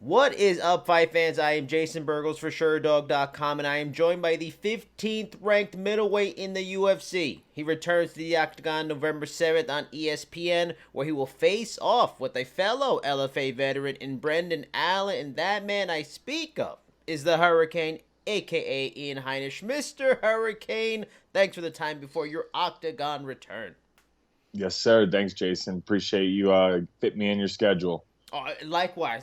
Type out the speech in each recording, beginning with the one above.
What is up, fight fans? I am Jason Burgos for Sherdog.com, and I am joined by the 15th ranked middleweight in the UFC. He returns to the octagon November 7th on ESPN, where he will face off with a fellow LFA veteran in Brendan Allen, and that man I speak of is the Hurricane, aka Ian Heinisch. Mr. Hurricane, thanks for the time before your octagon return. Yes, sir. Thanks, Jason. Appreciate you fit me in your schedule. Oh, likewise.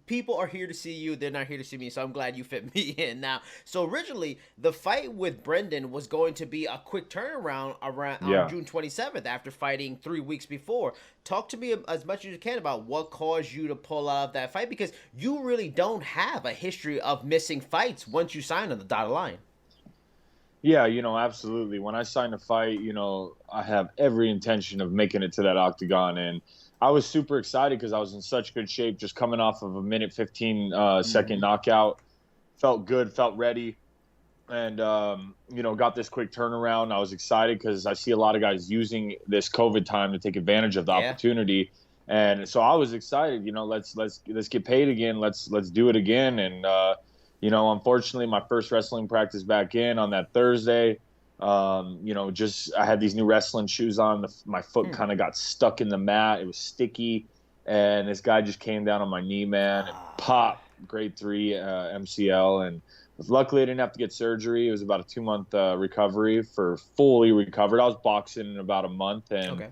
People are here to see you. They're not here to see me, so I'm glad you fit me in now. So originally, the fight with Brendan was going to be a quick turnaround on June 27th after fighting 3 weeks before. Talk to me as much as you can about what caused you to pull out of that fight, because you really don't have a history of missing fights once you sign on the dotted line. Yeah, absolutely. When I signed a fight, I have every intention of making it to that octagon, and I was super excited because I was in such good shape, just coming off of a minute 15 second knockout. Felt good, felt ready, and got this quick turnaround. I was excited because I see a lot of guys using this COVID time to take advantage of the opportunity, and so I was excited. Let's get paid again. Let's do it again. And unfortunately, my first wrestling practice back in on that Thursday. I had these new wrestling shoes on. My foot kind of got stuck in the mat. It was sticky. And this guy just came down on my knee, man, and pop, grade 3 MCL. And luckily I didn't have to get surgery. It was about a 2-month recovery for fully recovered. I was boxing in about a month. And,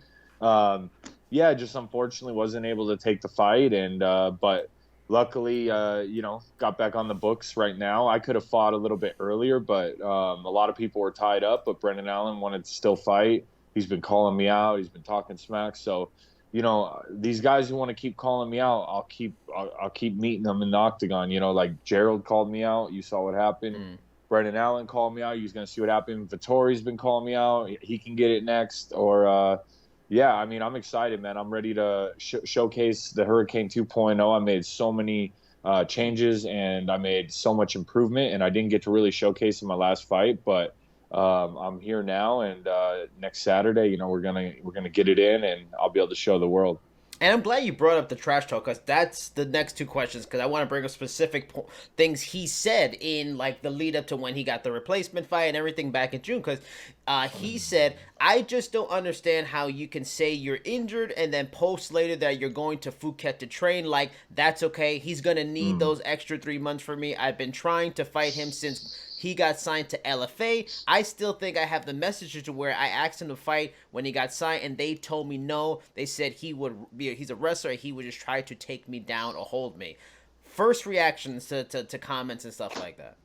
just unfortunately wasn't able to take the fight. And, but luckily, got back on the books right now. I could have fought a little bit earlier, but a lot of people were tied up. But Brendan Allen wanted to still fight. He's been calling me out. He's been talking smack. So, these guys who want to keep calling me out, I'll keep meeting them in the octagon. Like Gerald called me out. You saw what happened. Brendan Allen called me out. He's going to see what happened. Vittori's been calling me out. He can get it next. Or I'm excited, man. I'm ready to showcase the Hurricane 2.0. I made so many changes, and I made so much improvement, and I didn't get to really showcase in my last fight, but I'm here now, and next Saturday, we're gonna get it in, and I'll be able to show the world. And I'm glad you brought up the trash talk, because that's the next two questions, because I want to bring up specific things he said in like the lead up to when he got the replacement fight and everything back in June, because he said, I just don't understand how you can say you're injured and then post later that you're going to Phuket to train. Like, that's okay. He's going to need those extra 3 months for me. I've been trying to fight him since he got signed to LFA. I still think I have the messages to where I asked him to fight when he got signed, and they told me no. They said he's a wrestler. He would just try to take me down or hold me. First reactions to comments and stuff like that.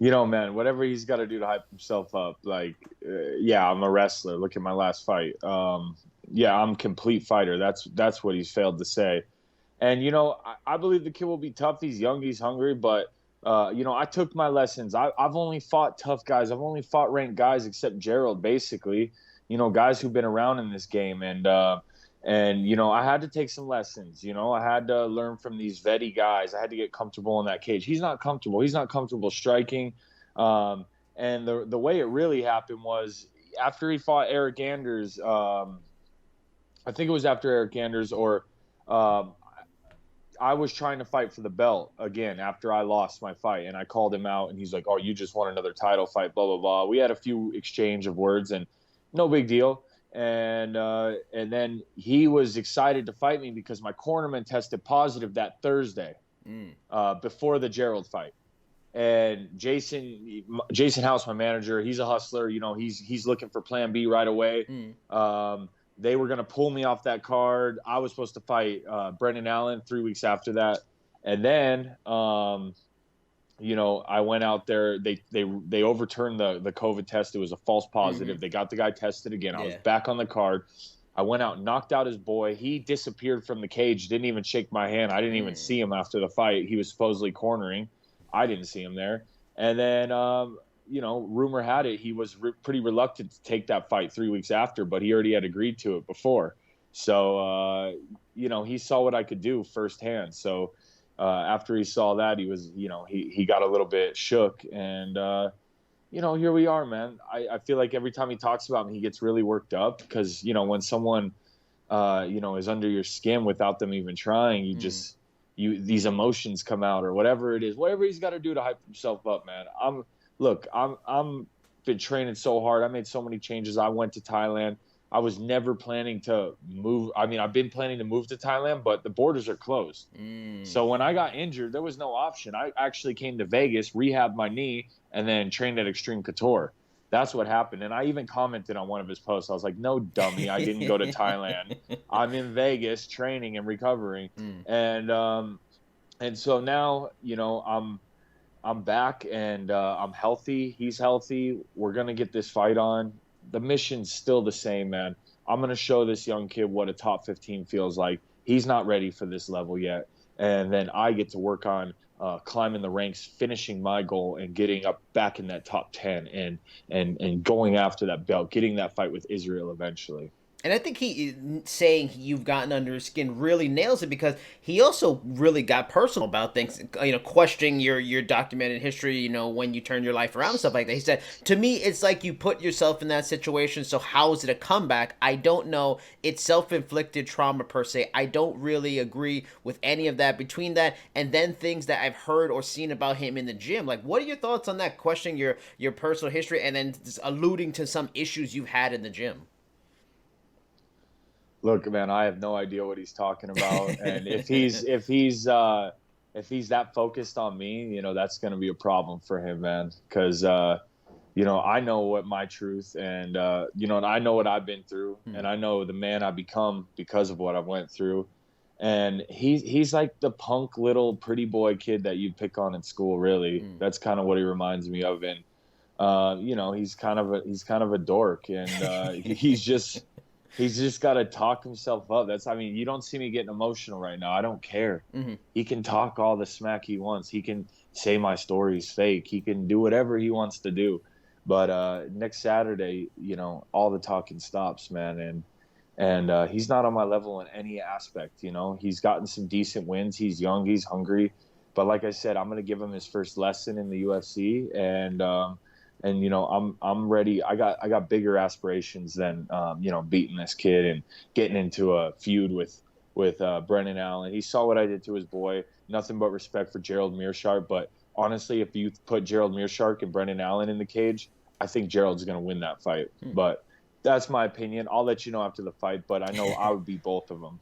Man, whatever he's got to do to hype himself up. Like, I'm a wrestler. Look at my last fight. I'm a complete fighter. That's what he's failed to say. And, I believe the kid will be tough. He's young. He's hungry, but I took my lessons. I've only fought tough guys. I've only fought ranked guys except Gerald, basically, guys who've been around in this game. And I had to take some lessons. I had to learn from these vetty guys. I had to get comfortable in that cage. He's not comfortable. He's not comfortable striking. And the way it really happened was after he fought Eric Anders. I think it was after Eric Anders, or I was trying to fight for the belt again after I lost my fight, and I called him out, and he's like, "Oh, you just won another title fight, blah, blah, blah." We had a few exchange of words, and no big deal. And then he was excited to fight me because my cornerman tested positive that Thursday before the Gerald fight. And Jason House, my manager, he's a hustler. He's looking for plan B right away. They were going to pull me off that card. I was supposed to fight Brendan Allen 3 weeks after that. And then, I went out there. They overturned the COVID test. It was a false positive. They got the guy tested again. I was back on the card. I went out, knocked out his boy. He disappeared from the cage, didn't even shake my hand. I didn't even see him after the fight. He was supposedly cornering. I didn't see him there. And then, rumor had it he was pretty reluctant to take that fight 3 weeks after, but he already had agreed to it before. So, he saw what I could do firsthand. So after he saw that, he was, he got a little bit shook. And, here we are, man. I feel like every time he talks about me, he gets really worked up because, when someone, is under your skin without them even trying, you just these emotions come out or whatever it is, whatever he's got to do to hype himself up, man. I'm been training so hard. I made so many changes. I went to Thailand. I was never planning to move. I mean, I've been planning to move to Thailand, but the borders are closed. So when I got injured, there was no option. I actually came to Vegas, rehabbed my knee, and then trained at Extreme Couture. That's what happened. And I even commented on one of his posts. I was like, no, dummy, I didn't go to Thailand. I'm in Vegas training and recovering. And so now, I'm back and I'm healthy. He's healthy. We're going to get this fight on. The mission's still the same, man. I'm going to show this young kid what a top 15 feels like. He's not ready for this level yet. And then I get to work on climbing the ranks, finishing my goal and getting up back in that top 10 and going after that belt, getting that fight with Israel eventually. And I think he saying you've gotten under his skin really nails it, because he also really got personal about things, questioning your documented history, when you turn your life around and stuff like that. He said, to me, it's like you put yourself in that situation. So how is it a comeback? I don't know. It's self-inflicted trauma per se. I don't really agree with any of that between that and then things that I've heard or seen about him in the gym. Like, what are your thoughts on that, questioning your personal history and then alluding to some issues you've had in the gym? Look, man, I have no idea what he's talking about, and if he's that focused on me, that's going to be a problem for him, man. Because I know what my truth, and and I know what I've been through, and I know the man I become because of what I went through. And he's like the punk little pretty boy kid that you pick on in school. Really, that's kind of what he reminds me of, and he's kind of a dork, and he's just got to talk himself up. You don't see me getting emotional right now. I don't care. He can talk all the smack he wants. He can say my story's fake. He can do whatever he wants to do. But next Saturday, all the talking stops, man. And he's not on my level in any aspect. He's gotten some decent wins. He's young. He's hungry. But like I said, I'm going to give him his first lesson in the UFC. And I'm ready. I got bigger aspirations than beating this kid and getting into a feud with Brendan Allen. He saw what I did to his boy. Nothing but respect for Gerald Meerschaert. But honestly, if you put Gerald Meerschaert and Brendan Allen in the cage, I think Gerald's going to win that fight. But that's my opinion. I'll let you know after the fight. But I know I would beat both of them.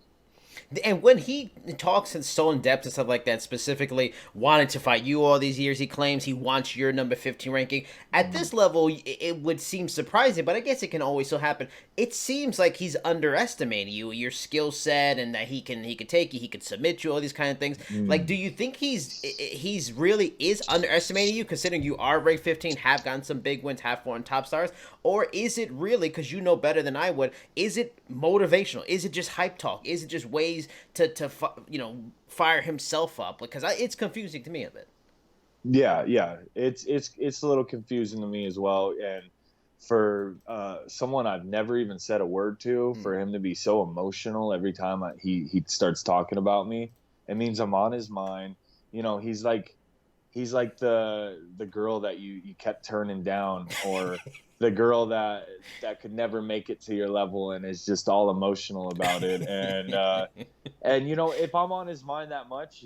And when he talks and so in depth and stuff like that, specifically wanted to fight you all these years, he claims he wants your number 15 ranking. At this level, it would seem surprising, but I guess it can always still happen. It seems like he's underestimating you, your skill set, and that he could take you, he could submit you, all these kind of things. Like, do you think he's really is underestimating you, considering you are ranked 15, have gotten some big wins, have fought in top stars? Or is it really, because you know better than I would, is it motivational? Is it just hype talk? Is it just ways to fire himself up? Because it's confusing to me a bit. Yeah, it's a little confusing to me as well. And for someone I've never even said a word to, for him to be so emotional every time he starts talking about me, it means I'm on his mind. He's like the girl that you kept turning down, or the girl that could never make it to your level and is just all emotional about it. And if I'm on his mind that much,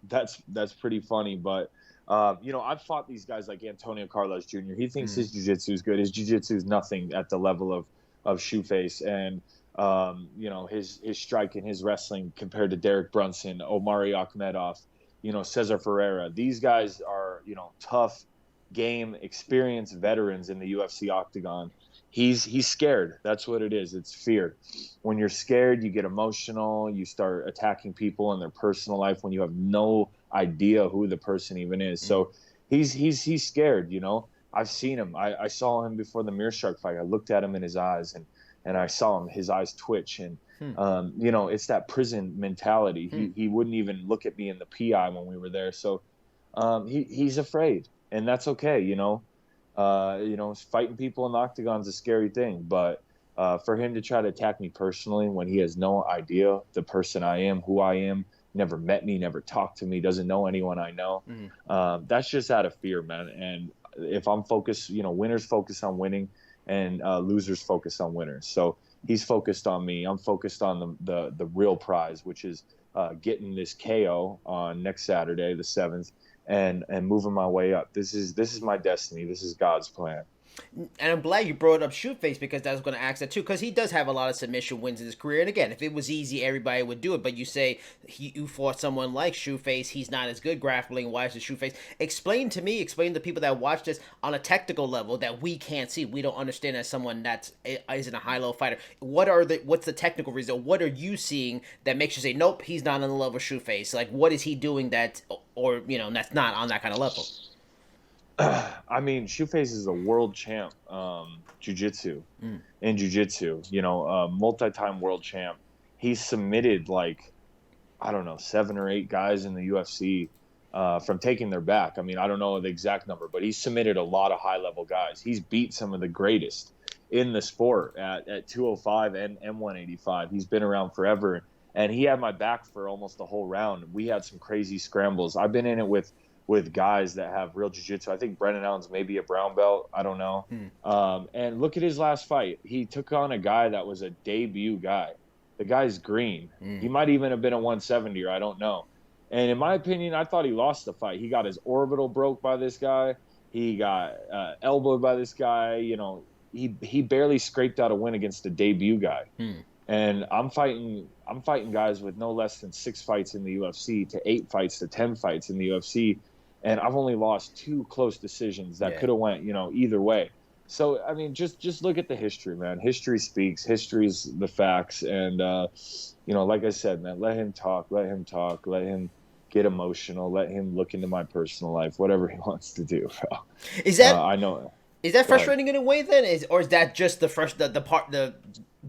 that's pretty funny. But I've fought these guys like Antonio Carlos Jr. He thinks his jiu-jitsu is good. His jiu-jitsu is nothing at the level of Shoeface. And his striking, his wrestling compared to Derek Brunson, Omari Akhmedov, Cesar Ferreira. These guys are, tough, game, experienced veterans in the UFC octagon. He's scared. That's what it is. It's fear. When you're scared, you get emotional. You start attacking people in their personal life when you have no idea who the person even is. So he's scared. I've seen him. I saw him before the Meerschaert fight. I looked at him in his eyes and I saw his eyes twitch. And it's that prison mentality. He wouldn't even look at me in the PI when we were there. So he's afraid, and that's okay. Fighting people in the octagon is a scary thing, but for him to try to attack me personally when he has no idea the person I am, who I am, never met me, never talked to me, doesn't know anyone I know, that's just out of fear, man. And if I'm focused, winners focus on winning, and losers focus on winners. So he's focused on me. I'm focused on the real prize, which is getting this KO on next Saturday, the 7th, and moving my way up. This is my destiny. This is God's plan. And I'm glad you brought up Shootface, because I was going to ask that too, because he does have a lot of submission wins in his career. And again, if it was easy, everybody would do it. But you say you fought someone like Shootface, he's not as good grappling. Why is it Shootface? Explain to the people that watch this on a technical level that we can't see. We don't understand as someone that isn't a high-level fighter. What's the technical reason? What are you seeing that makes you say, nope, he's not on the level of Shootface? Like, what is he doing that's not on that kind of level? I mean, Shoeface is a world champ, jiu-jitsu, in jiu-jitsu, multi-time world champ. He's submitted like, I don't know, 7 or 8 guys in the UFC from taking their back. I mean, I don't know the exact number, but he's submitted a lot of high-level guys. He's beat some of the greatest in the sport at 205 and 185. He's been around forever, and he had my back for almost the whole round. We had some crazy scrambles. I've been in it with guys that have real jiu-jitsu. I think Brennan Allen's maybe a brown belt. I don't know. And look at his last fight. He took on a guy that was a debut guy. The guy's green. He might even have been a 170, or I don't know. And in my opinion, I thought he lost the fight. He got his orbital broke by this guy. He got elbowed by this guy. He barely scraped out a win against a debut guy. And I'm fighting guys with no less than 6 fights in the UFC to 8 fights to 10 fights in the UFC. And I've only lost 2 close decisions that could have went, either way. So, I mean, just look at the history, man. History speaks. History's the facts. And, like I said, man, let him talk. Let him get emotional. Let him look into my personal life, whatever he wants to do, bro. Is that I know. Is that frustrating in a way then? Or is that just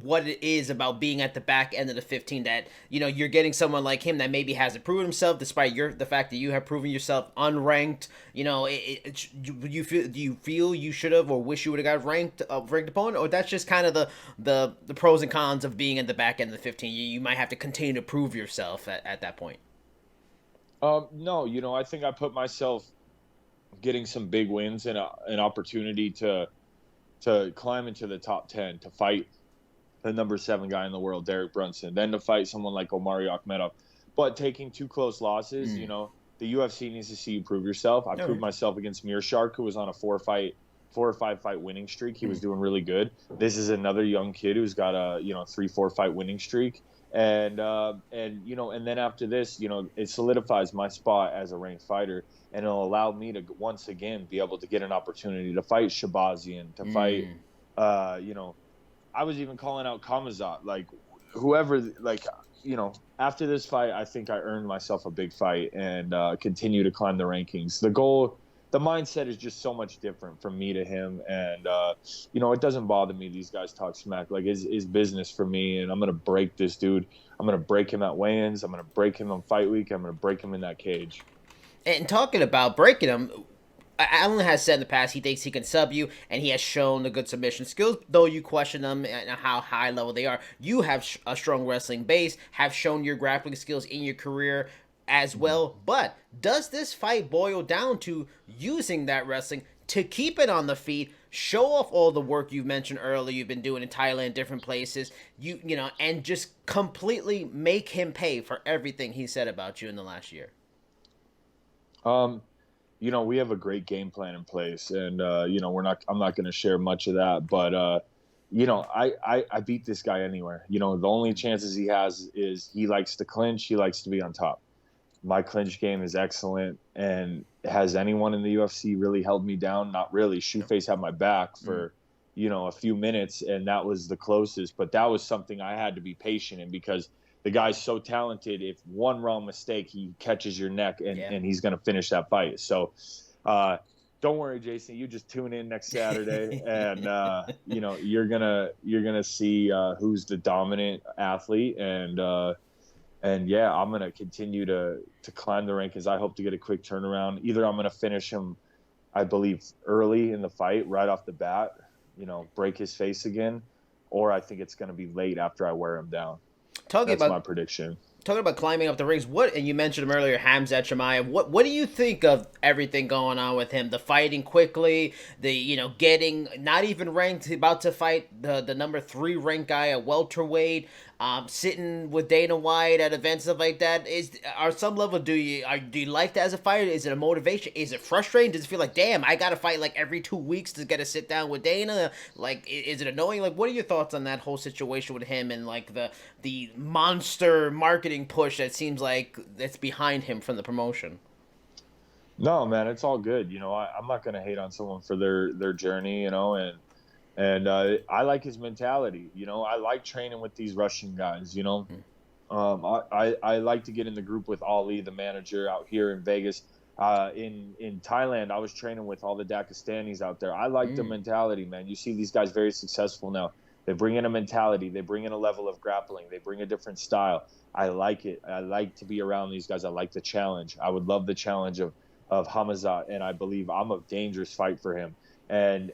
what it is about being at the back end of the 15 that, you're getting someone like him that maybe hasn't proven himself despite the fact that you have proven yourself unranked? Do you feel you should have or wish you would have got ranked opponent? Or that's just kind of the pros and cons of being at the back end of the 15? You might have to continue to prove yourself at that point. No, I think I put myself getting some big wins and an opportunity to climb into the top 10, to fight the number 7 guy in the world, Derek Brunson, then to fight someone like Omari Akhmedov. But taking 2 close losses, the UFC needs to see you prove yourself. I proved myself against Meerschaert, who was on a 4 or 5 fight winning streak. He was doing really good. This is another young kid who's got a 3-4 fight winning streak. And then after this, it solidifies my spot as a ranked fighter, and it'll allow me to once again be able to get an opportunity to fight Shabazian, to fight, I was even calling out Kamazat, like whoever, after this fight, I think I earned myself a big fight and continue to climb the rankings. The mindset is just so much different from me to him. And, it doesn't bother me. These guys talk smack. Like, it's business for me. And I'm going to break this dude. I'm going to break him at weigh-ins. I'm going to break him on fight week. I'm going to break him in that cage. And talking about breaking him, Allen has said in the past he thinks he can sub you, and he has shown the good submission skills, though you question them and how high level they are. You have a strong wrestling base, have shown your grappling skills in your career as well, but does this fight boil down to using that wrestling to keep it on the feet, show off all the work you mentioned earlier you've been doing in Thailand, different places, and just completely make him pay for everything he said about you in the last year? We have a great game plan in place, and I'm not going to share much of that, but I beat this guy anywhere. The only chances he has is he likes to clinch, he likes to be on top. My clinch game is excellent, and has anyone in the UFC really held me down? Not really. Shoeface had my back for, a few minutes, and that was the closest. But that was something I had to be patient in, because the guy's so talented. If one wrong mistake, he catches your neck, and he's going to finish that fight. So don't worry, Jason. You just tune in next Saturday, and you're gonna see who's the dominant athlete, and yeah, I'm going to continue to climb the rankings. I hope to get a quick turnaround. Either I'm going to finish him, I believe, early in the fight, right off the bat, break his face again, or I think it's going to be late after I wear him down. That's my prediction. Talking about climbing up the ranks, and you mentioned him earlier, Khamzat Chimaev. What do you think of everything going on with him? The fighting quickly, the getting not even ranked, about to fight the number 3 ranked guy at welterweight. sitting with Dana White at events, stuff like that. Are some level, do you like that as a fighter? Is it a motivation? Is it frustrating? Does it feel like, damn, I gotta fight like every 2 weeks to get to sit down with Dana? Like, is it annoying? Like, what are your thoughts on that whole situation with him and like the monster marketing push that seems like that's behind him from the promotion? No, man, it's all good. I'm not gonna hate on someone for their journey, and I like his mentality. I like training with these Russian guys. I like to get in the group with Ali, the manager out here in Vegas. In Thailand, I was training with all the Dagestanis out there. I like the mentality, man. You see these guys very successful now. They bring in a mentality. They bring in a level of grappling. They bring a different style. I like it. I like to be around these guys. I like the challenge. I would love the challenge of Hamazat, and I believe I'm a dangerous fight for him. And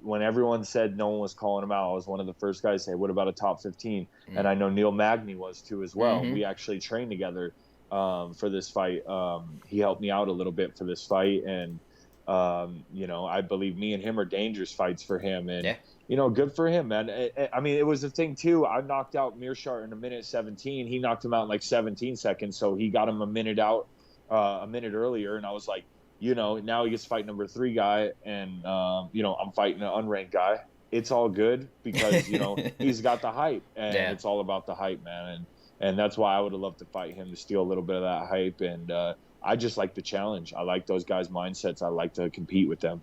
when everyone said no one was calling him out, I was one of the first guys to say, "What about a top 15?" And I know Neil Magny was too as well. We actually trained together for this fight. He helped me out a little bit for this fight, and I believe me and him are dangerous fights for him. And good for him, man. I mean, it was a thing too. I knocked out Mearshart in a minute 17. He knocked him out in like 17 seconds, so he got him a minute out. A minute earlier, and I was like, now he gets to fight number 3 guy, and I'm fighting an unranked guy. It's all good because he's got the hype, and it's all about the hype, man. And that's why I would have loved to fight him to steal a little bit of that hype. And I just like the challenge. I like those guys' mindsets. I like to compete with them.